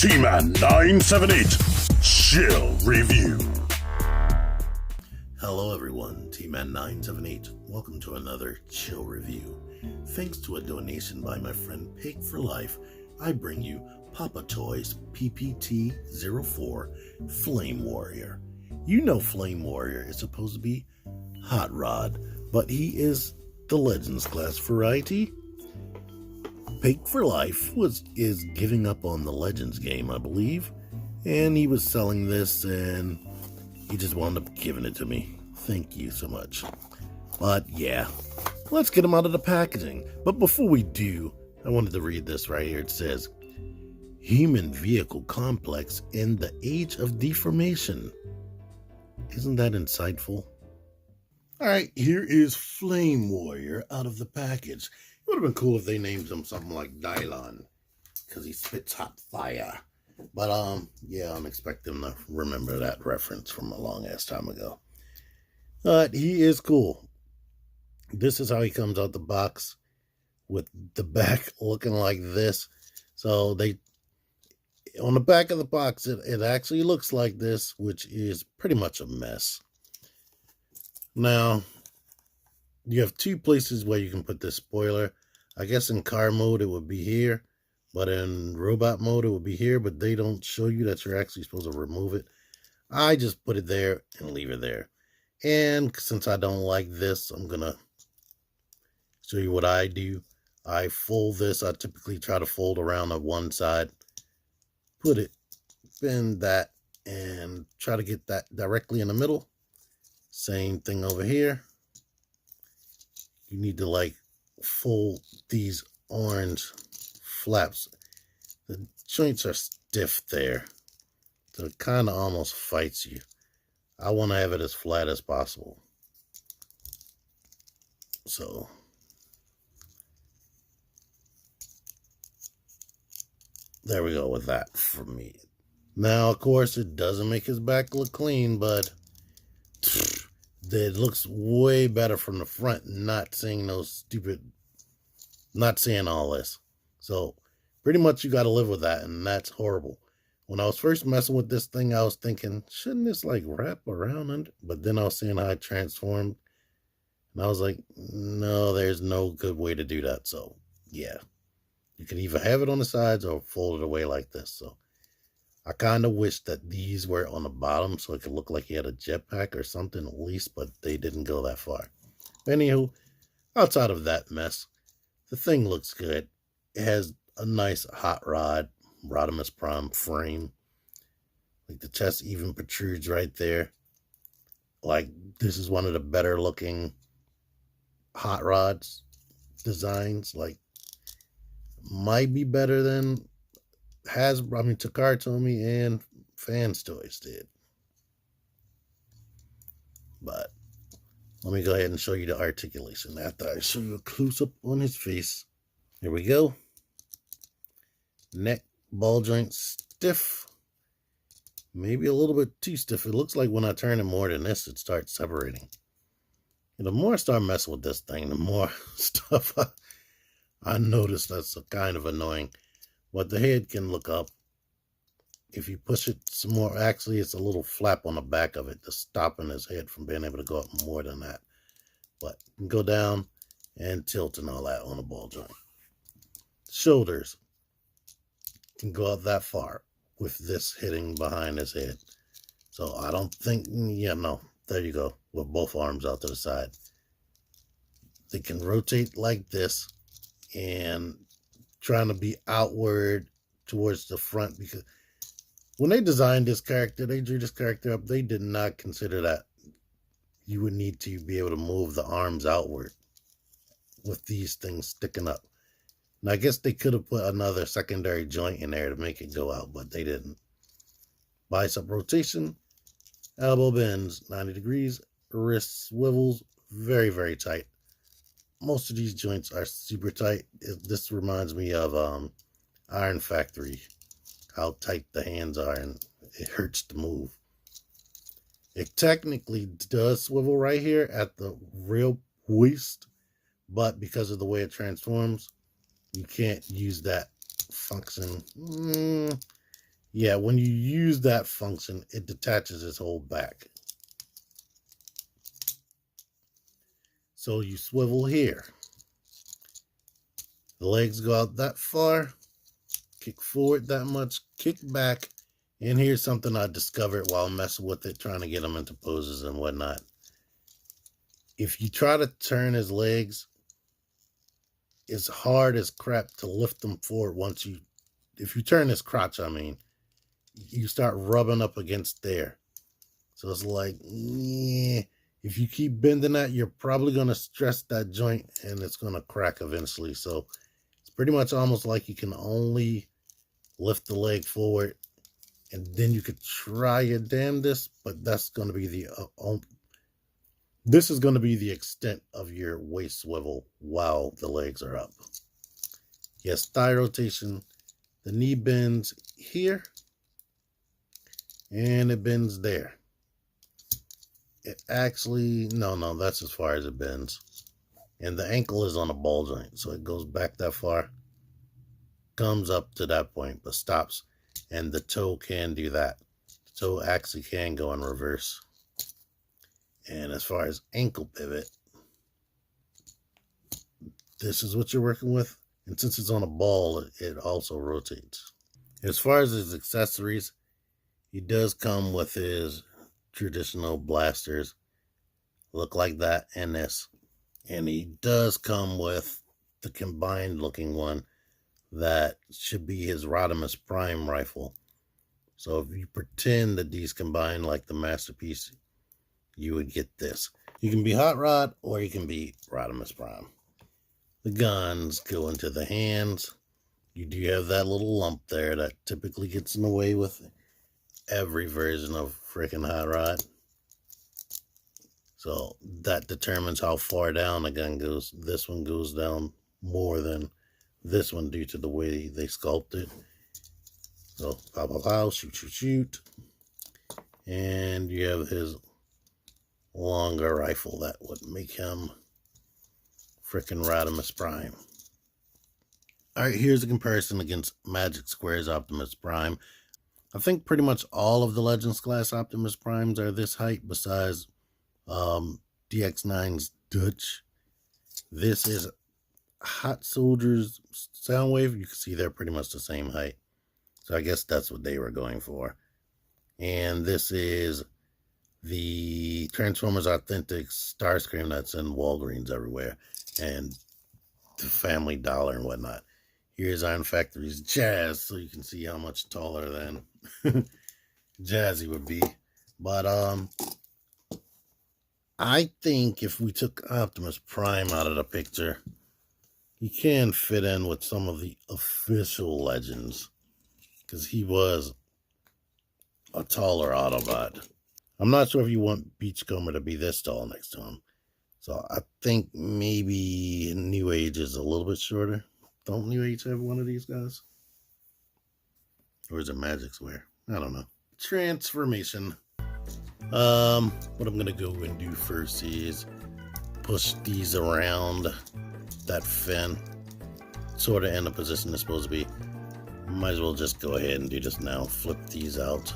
T-Man 978 Chill Review. Hello everyone, T-Man 978. Welcome to another Chill Review. Thanks to a donation by my friend Pig for Life, I bring you Papa Toys PPT-04 Flame Warrior. You know Flame Warrior is supposed to be Hot Rod, but he is the Legends class variety. Pig for Life is giving up on the Legends game, I believe, and he was selling this and he just wound up giving it to me. Thank you so much. But yeah, let's get him out of the packaging. But before we do, I wanted to read this right here. It says, Human Vehicle Complex in the Age of Deformation. Isn't that insightful? Alright, here is Flame Warrior out of the package. It would have been cool if they named him something like Dylon, because he spits hot fire. But, yeah, I'm expecting to remember that reference from a long-ass time ago. But he is cool. This is how he comes out the box, with the back looking like this. So, on the back of the box, it actually looks like this, which is pretty much a mess. Now, you have two places where you can put this spoiler. I guess in car mode, it would be here. But in robot mode, it would be here. But they don't show you that you're actually supposed to remove it. I just put it there and leave it there. And since I don't like this, I'm going to show you what I do. I fold this. I typically try to fold around on one side. Put it, bend that, and try to get that directly in the middle. Same thing over here. You need to like fold these orange flaps. The joints are stiff there, so it kind of almost fights you. I want to have it as flat as possible. So there we go with that for me. Now, of course, it doesn't make his back look clean, but it looks way better from the front, not seeing all this. So pretty much you got to live with that, and that's horrible. When I was first messing with this thing, I was thinking, shouldn't this like wrap around under? But then I was seeing how it transformed, and I was like, no, there's no good way to do that. So yeah, you can either have it on the sides or fold it away like this. So I kind of wish that these were on the bottom so it could look like he had a jetpack or something at least, but they didn't go that far. Anywho, outside of that mess, the thing looks good. It has a nice hot rod, Rodimus Prime frame. Like the chest even protrudes right there. Like this is one of the better looking hot rods designs. Like might be better than Takara and Fans Toys did. But let me go ahead and show you the articulation after I show you a close-up on his face. Here we go. Neck, ball joint stiff. Maybe a little bit too stiff. It looks like when I turn it more than this, it starts separating. And the more I start messing with this thing, the more stuff I notice that's kind of annoying. But the head can look up. If you push it some more, actually it's a little flap on the back of it that's stopping his head from being able to go up more than that. But you can go down and tilt and all that on the ball joint. Shoulders can go up that far with this hitting behind his head. So I don't think, yeah, no, there you go, with both arms out to the side. They can rotate like this and trying to be outward towards the front, because when they designed this character, they drew this character up, they did not consider that you would need to be able to move the arms outward with these things sticking up. Now, I guess they could have put another secondary joint in there to make it go out, but they didn't. Bicep rotation, elbow bends 90 degrees, wrist swivels, very, very tight. Most of these joints are super tight. This reminds me of Iron Factory, how tight the hands are, and it hurts to move. It technically does swivel right here at the real waist, but because of the way it transforms, you can't use that function. Yeah, when you use that function, it detaches his whole back. So you swivel here. The legs go out that far, kick forward that much, kick back, and here's something I discovered while messing with it, trying to get him into poses and whatnot. If you try to turn his legs, it's hard as crap to lift them forward if you turn his crotch, I mean, you start rubbing up against there. So it's like, yeah, if you keep bending that, you're probably going to stress that joint and it's going to crack eventually. So it's pretty much almost like you can only lift the leg forward, and then you could try your damnedest, but that's going to be this is going to be the extent of your waist swivel while the legs are up. Yes, thigh rotation. The knee bends here, and it bends there. It actually, no, that's as far as it bends. And the ankle is on a ball joint, so it goes back that far, comes up to that point, but stops. And the toe can do that. The toe actually can go in reverse. And as far as ankle pivot, this is what you're working with. And since it's on a ball, it also rotates. As far as his accessories, he does come with his traditional blasters. Look like that and this. And he does come with the combined looking one that should be his Rodimus Prime rifle. So if you pretend that these combine like the Masterpiece, you would get this. You can be Hot Rod or you can be Rodimus Prime. The guns go into the hands. You do have that little lump there that typically gets in the way with every version of freaking Hot Rod. So that determines how far down the gun goes. This one goes down more than this one due to the way they sculpted. So pow, pow, pow, shoot, shoot, shoot. And you have his longer rifle that would make him frickin' Rodimus Prime. Alright, here's a comparison against Magic Square's Optimus Prime. I think pretty much all of the Legends class Optimus Primes are this height besides DX9's Dutch. This is Hot Soldier's Soundwave. You can see they're pretty much the same height. So I guess that's what they were going for. And this is the Transformers Authentic Starscream that's in Walgreens everywhere. And the Family Dollar and whatnot. Here's Iron Factory's Jazz, so you can see how much taller than Jazzy would be. But I think if we took Optimus Prime out of the picture, he can fit in with some of the official Legends, because he was a taller Autobot. I'm not sure if you want Beachcomber to be this tall next to him. So I think maybe New Age is a little bit shorter. Don't New Age have one of these guys? Or is it Magic Square? I don't know. Transformation. What I'm gonna go and do first is push these around that fin, sort of in the position it's supposed to be. Might as well just go ahead and do this now. Flip these out.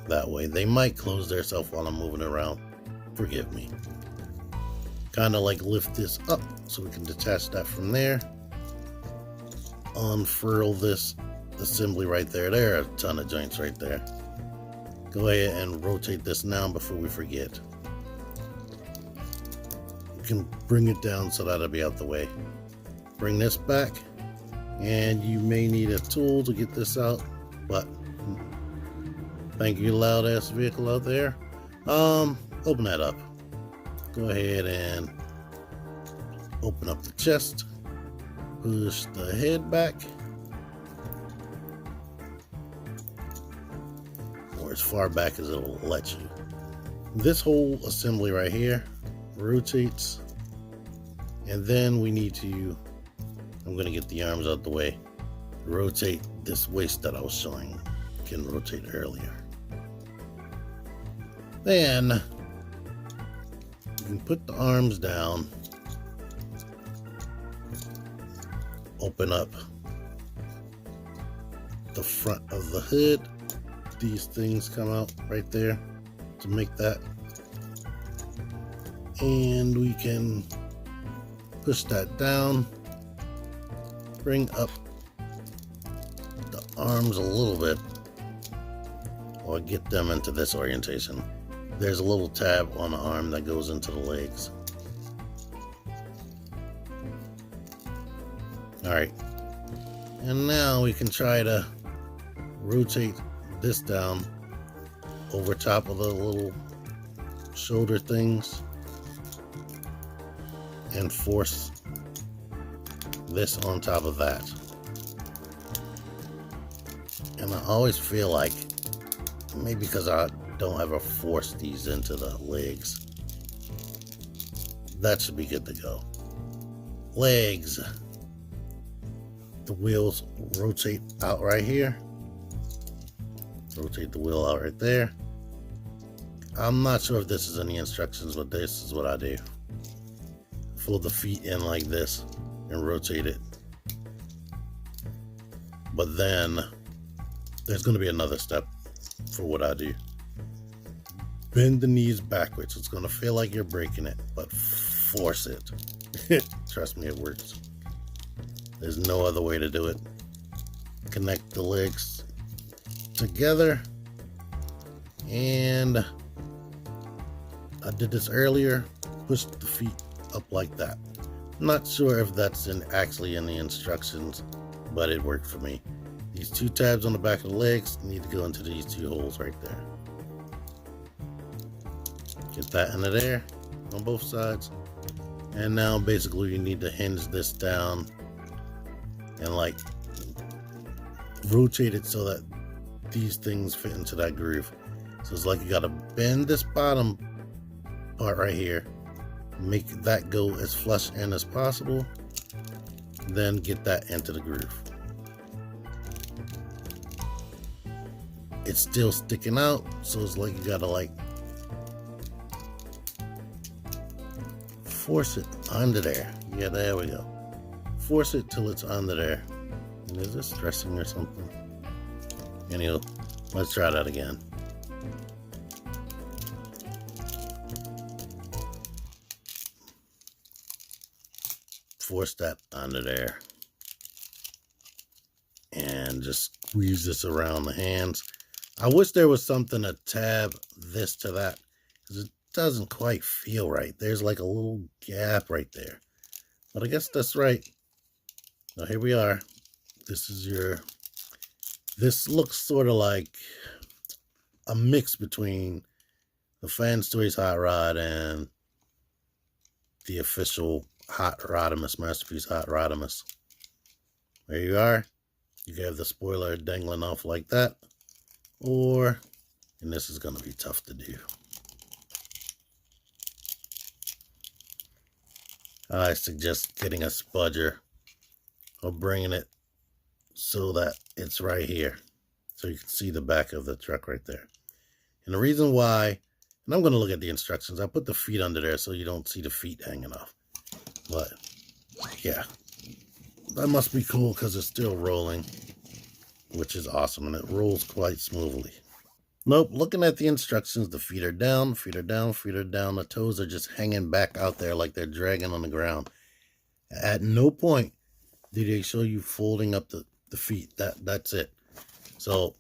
That way they might close themselves while I'm moving around. Forgive me. Kind of like lift this up so we can detach that from there. Unfurl this assembly right there. There are a ton of joints right there. Go ahead and rotate this now before we forget. You can bring it down so that'll be out the way. Bring this back, and you may need a tool to get this out, but thank you, loud ass vehicle out there. Open that up. Go ahead and open up the chest. Push the head back. Or as far back as it'll let you. This whole assembly right here rotates. And then we need to, I'm going to get the arms out the way, rotate this waist that I was showing. Can rotate earlier. Then you can put the arms down, open up the front of the hood. These things come out right there to make that. And we can push that down, bring up the arms a little bit, or get them into this orientation. There's a little tab on the arm that goes into the legs. Alright, and now we can try to rotate this down over top of the little shoulder things and force this on top of that. And I always feel like, maybe because I don't ever force these into the legs, that should be good to go. Legs. The wheels rotate out right here. Rotate the wheel out right there. I'm not sure if this is in the instructions, but this is what I do. Fold the feet in like this and rotate it. But then there's going to be another step for what I do. Bend the knees backwards. It's going to feel like you're breaking it, but force it. Trust me, it works. There's no other way to do it. Connect the legs together. And I did this earlier. Push the feet up like that. Not sure if that's actually in the instructions, but it worked for me. These two tabs on the back of the legs need to go into these two holes right there. Get that into there on both sides. And now basically you need to hinge this down and like rotate it so that these things fit into that groove. So it's like you gotta bend this bottom part right here, make that go as flush in as possible, then get that into the groove. It's still sticking out, so it's like you gotta like force it under there. Yeah, there we go. Force it till it's under there. And is this stressing or something? Anyway, let's try that again. Force that under there. And just squeeze this around the hands. I wish there was something to tab this to that, because it doesn't quite feel right. There's like a little gap right there. But I guess that's right. Now here we are. This looks sort of like a mix between the Fans Toys Hot Rod and the official Hot Rodimus, Masterpiece Hot Rodimus. There you are. You can have the spoiler dangling off like that. Or, and this is going to be tough to do. I suggest getting a spudger or bringing it so that it's right here, so you can see the back of the truck right there. And the reason why, and I'm going to look at the instructions, I put the feet under there so you don't see the feet hanging off. But yeah, that must be cool because it's still rolling, which is awesome, and it rolls quite smoothly. Nope, looking at the instructions, the feet are down, feet are down, feet are down. The toes are just hanging back out there like they're dragging on the ground. At no point do they show you folding up the feet. That's it. So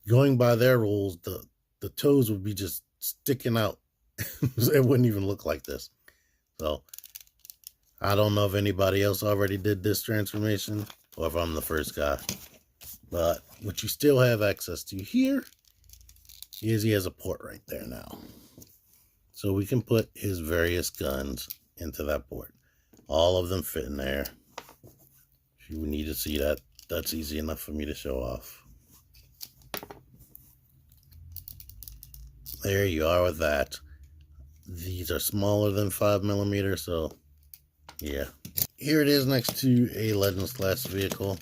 going by their rules, the toes would be just sticking out. It wouldn't even look like this. So I don't know if anybody else already did this transformation or if I'm the first guy. But what you still have access to here is he has a port right there now. So we can put his various guns into that port. All of them fit in there. If you need to see that, that's easy enough for me to show off. There you are with that. These are smaller than 5mm, so yeah. Here it is next to a Legends class vehicle.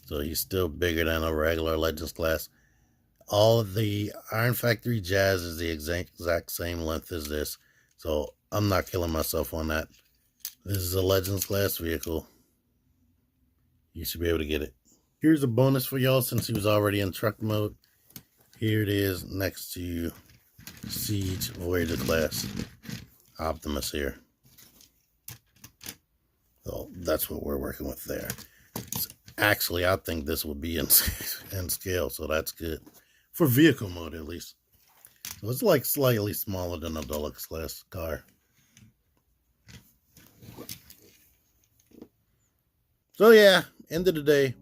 So he's still bigger than a regular Legends class. All of the Iron Factory Jazz is the exact same length as this. So I'm not killing myself on that. This is a Legends class vehicle. You should be able to get it. Here's a bonus for y'all since he was already in truck mode. Here it is next to Siege Voyager class Optimus here. So that's what we're working with there. Actually, I think this will be in scale, so that's good. For vehicle mode, at least. So it's like slightly smaller than a deluxe class car. So yeah, end of the day,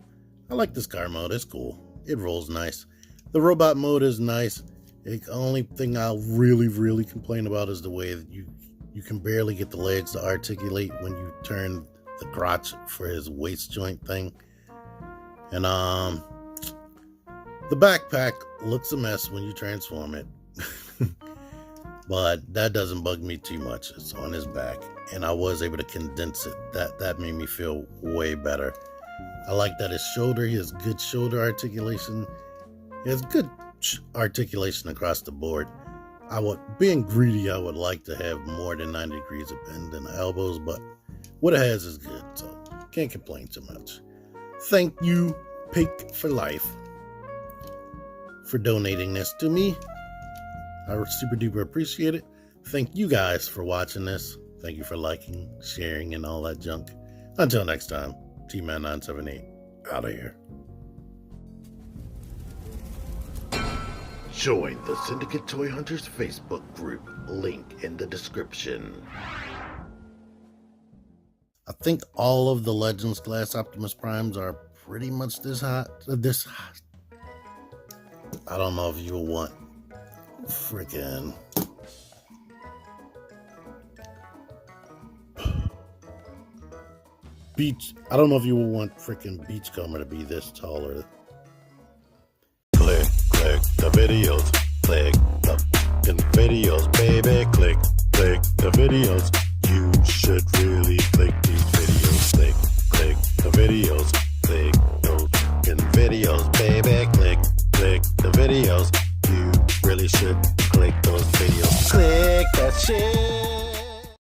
I like this car mode. It's cool. It rolls nice. The robot mode is nice. The only thing I'll really complain about is the way that you can barely get the legs to articulate when you turn the crotch for his waist joint thing. And the backpack looks a mess when you transform it. But that doesn't bug me too much. It's on his back. And I was able to condense it. That made me feel way better. I like that his shoulder, he has good shoulder articulation. He has good articulation across the board. Being greedy, I would like to have more than 90 degrees of bend in the elbows, but what it has is good, so can't complain too much. Thank you, Pick for Life, for donating this to me. I super duper appreciate it. Thank you guys for watching this. Thank you for liking, sharing, and all that junk. Until next time, T-Man978, out of here. Join the Syndicate Toy Hunters Facebook group, link in the description. I think all of the Legends class Optimus Primes are pretty much this hot. I don't know if you will want freaking beach. I don't know if you will want freaking Beachcomber to be this taller. Click the videos. Click the videos, baby. Click the videos. You should really click these videos. Click the videos. Click those videos, baby. Click the videos. You really should click those videos. Click that shit.